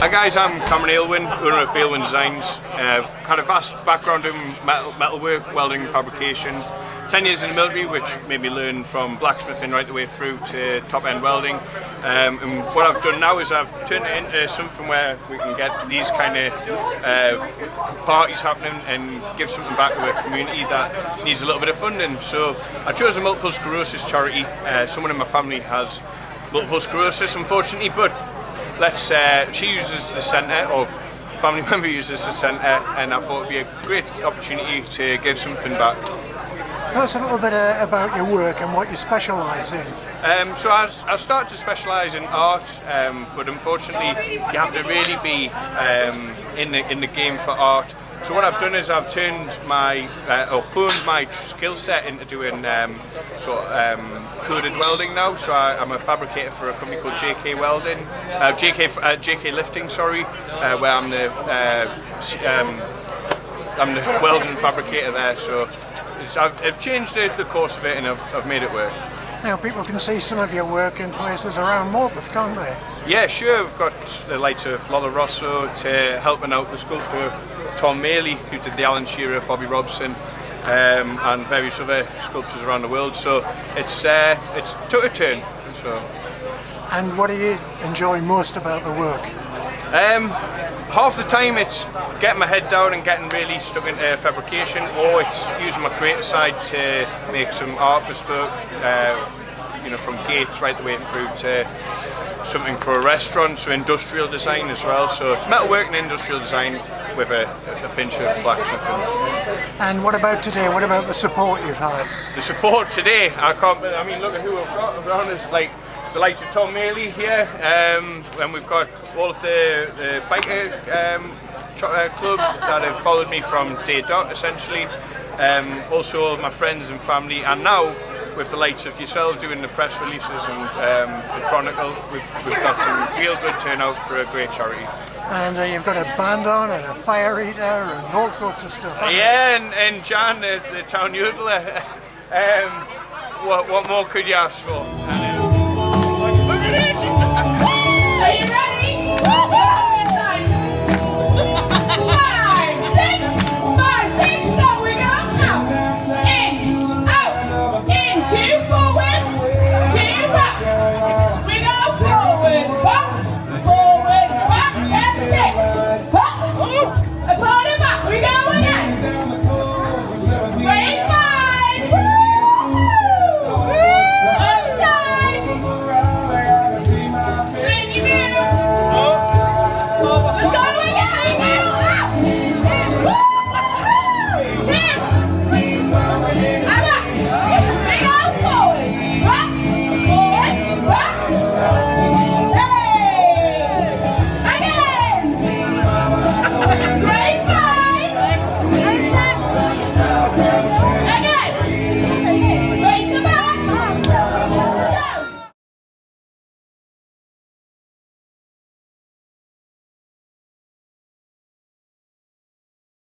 Hi guys, I'm Cameron Aylwin, owner of Aylwin Designs. Kind of vast background in metalwork, welding, fabrication. 10 years in the military, which made me learn from blacksmithing right the way through to top-end welding. And what I've done now is I've turned it into something where we can get these kind of parties happening and give something back to a community that needs a little bit of funding. So I chose a multiple sclerosis charity. Someone in my family has multiple sclerosis, unfortunately, but she uses the centre, or family member uses the centre, and I thought it would be a great opportunity to give something back. Tell us a little bit about your work and what you specialise in. So I started to specialise in art, but unfortunately you have to really be in the game for art. So what I've done is I've turned honed my skill set into doing coded welding now. So I'm a fabricator for a company called JK Lifting, sorry, where I'm the welding fabricator there. So I've changed the course of it, and I've made it work. Now people can see some of your work in places around Morpeth, can't they? Yeah, sure. We've got the likes of Lola Rosso to helping out the sculptor Tom Maley, who did the Alan Shearer, Bobby Robson, and various other sculptors around the world. So it's took a turn. So. And what do you enjoy most about the work? Half the time it's getting my head down and getting really stuck into fabrication, or it's using my creative side to make some art bespoke, from gates right the way through to something for a restaurant, so industrial design as well. So it's metalwork and industrial design with a pinch of blacksmithing. And what about today? What about the support you've had? The support today, I mean, look at who I've got around us, like the likes of Tom Maley here, and we've got all of the biker clubs that have followed me from day dot, essentially. Also my friends and family, and now with the likes of yourselves doing the press releases and the Chronicle, we've got some real good turnout for a great charity. And you've got a band on and a fire eater and all sorts of stuff. Yeah, and John, the town yodeler. What more could you ask for?